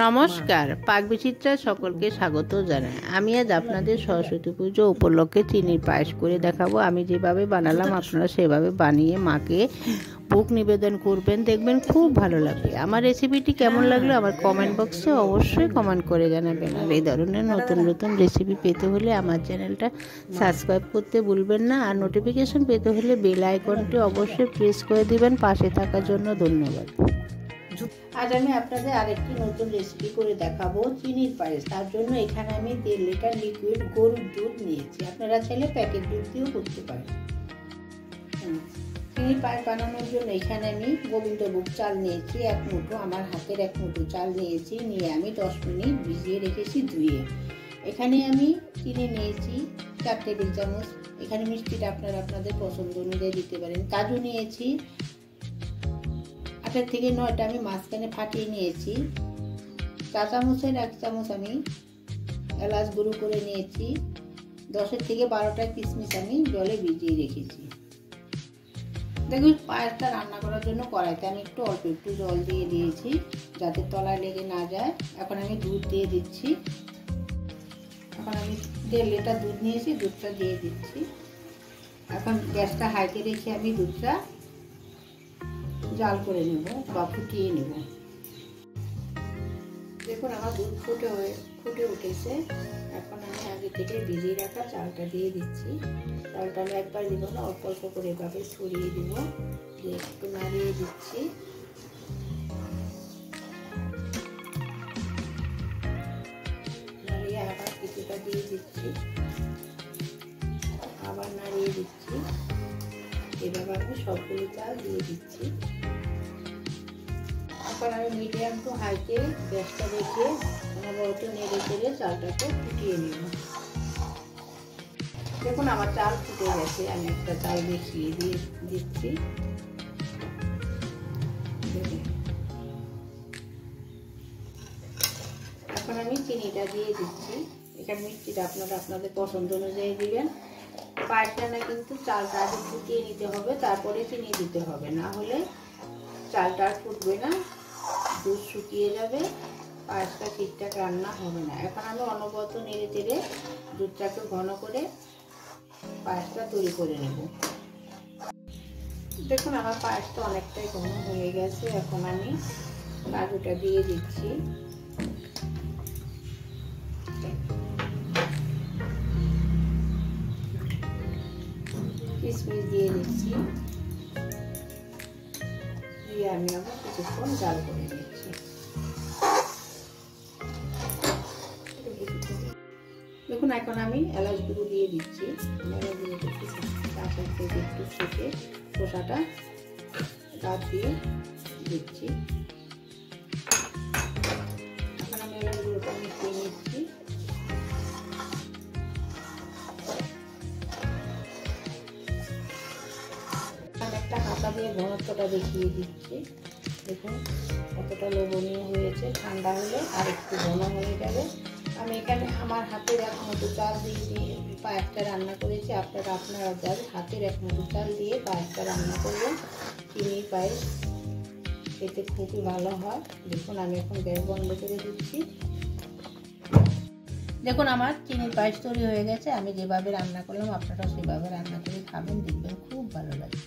নমস্কার, পাকবিচিত্রা সকলকে স্বাগত জানাই। আমি আজ আপনাদের সরস্বতী পুজো উপলক্ষে চিনির পায়েস করে দেখাবো। আমি যেভাবে বানালাম আপনারা সেভাবে বানিয়ে মাকে ভোগ নিবেদন করবেন, দেখবেন খুব ভালো লাগবে। আমার রেসিপিটি কেমন লাগলো আমার কমেন্ট বক্সে অবশ্যই কমেন্ট করে জানাবেন। আর এই ধরনের নতুন নতুন রেসিপি পেতে হলে আমার চ্যানেলটা সাবস্ক্রাইব করতে ভুলবেন না, আর নোটিফিকেশন পেতে হলে বেল আইকনটি অবশ্যই প্রেস করে দিবেন। পাশে থাকার জন্য ধন্যবাদ। আজ আমি আপনাদের আরেকটি নতুন রেসিপি করে দেখাবো, চিনির পায়েস। তার জন্য এখানে আমি 1.5 লিটার লিকুইড গরুর দুধ নিয়েছি। আপনারা চাইলে প্যাকেট দুধ দিয়েও করতে পারেন। চিনির পায়েস বানানোর জন্য এখানে আমি গোবিন্দভোগ চাল নিয়েছি 1 মুঠো, আমার হাতের 1 মুঠো চাল নিয়েছি। নিয়ে আমি 10 মিনিট ভিজিয়ে রেখেছি ধুয়ে। এখানে আমি চিনি নিয়েছি 4 টেবিল চামচ। এখানে মিষ্টিটা আপনারা আপনাদের পছন্দ অনুযায়ী দিতে পারেন। কাজু নিয়েছি 8 থেকে 9টা আমি মাঝখানে ফাটিয়ে নিয়েছি। চা চামচের 1 চামচ আমি এলাচ গুঁড়ো করে নিয়েছি। 10 থেকে 12টা কিশমিশ আমি জলে ভিজিয়ে রেখেছি। দেখুন, পায়েসটা রান্না করার জন্য কড়াইতে আমি অল্প একটু জল দিয়ে দিয়েছি যাতে তলায় লেগে না যায়। এখন আমি দুধ দিয়ে দিচ্ছি। এখন আমি 1.5 লিটার দুধ নিয়েছি, দুধটা দিয়ে দিচ্ছি। এখন গ্যাসটা হাইতে রেখে আমি দুধটা জাল করে নেব বা ফুটিয়ে নেব। দেখুন, আমার দুধ ফুটে উঠেছে। এখন আমি আগে থেকে ভিজিয়ে রাখা চালটা দিয়ে দিচ্ছি। চালটা আমি একবার দিব না, অল্প অল্প করে এভাবে ছড়িয়ে দিব, দিয়ে একটু নাড়িয়ে দিচ্ছি। নাড়িয়ে আবার কিছুটা দিয়ে দিচ্ছি, আবার নাড়িয়ে দিচ্ছি। এভাবে আমি সবগুলো চাল দিয়ে দিচ্ছি। এখন আমি মিডিয়াম টু হাইতে গ্যাসটা রেখে অনবরত নেড়ে চেড়ে চালটাকে ফুটিয়ে নেব। দেখুন, আমার চাল ফুটে গেছে। আমি একটা চাল দেখিয়ে দিয়ে দিচ্ছি। এখন আমি চিনিটা দিয়ে দিচ্ছি। এখানে মিষ্টিটা আপনারা আপনাদের পছন্দ অনুযায়ী দিবেন। পায়েসটা না কিন্তু চালটা আগে ফুটিয়ে নিতে হবে, তারপরে চিনি দিতে হবে, না হলে চালটা আর ফুটবে না, দুধ শুকিয়ে যাবে, পায়েসটা ঠিকঠাক রান্না হবে না। এখন আমি অনবরত নেড়ে চেড়ে দুধটাকে ঘন করে পায়েসটা তৈরি করে নেব। দেখুন, আমার পায়েসটা অনেকটাই ঘন হয়ে গেছে। এখন আমি কাজুটা দিয়ে দিচ্ছি। কিশমিশ দিয়ে দিচ্ছি। দিয়ে আমি আবার কিছুক্ষণ জাল করে নিচ্ছি। দেখুন, এখন আমি এলাচ গুঁড়ো দিয়ে দিচ্ছি। এলাচ গুঁড়োটা একটু ছেঁকে খোসাটা বাদ দিয়ে দিচ্ছি। এখন আমি এলাচ গুঁড়োটা মিশিয়ে নিচ্ছি। একটা হাতা দিয়ে ঘনত্বটা দেখিয়ে দিচ্ছি। দেখুন কতটা লোভনীয় হয়েছে। ঠান্ডা হলে আর একটু ঘন হয়ে যাবে। আমি এখানে আমার হাতের 1 মুঠো চাল দিয়ে পায়েসটা রান্না করেছি। আপনারা আপনার হাতের 1 মুঠো চাল দিয়ে পায়েসটা রান্না করবেন। চিনির পায়েস খেতে খুবই ভালো হয়। দেখুন, আমি এখন গ্যাস বন্ধ করে দিচ্ছি। দেখুন, আমার চিনির পায়েস তৈরি হয়ে গেছে। আমি যেভাবে রান্না করলাম আপনারা সেভাবে রান্না করে খাবেন, দেখবেন খুব ভালো লাগে।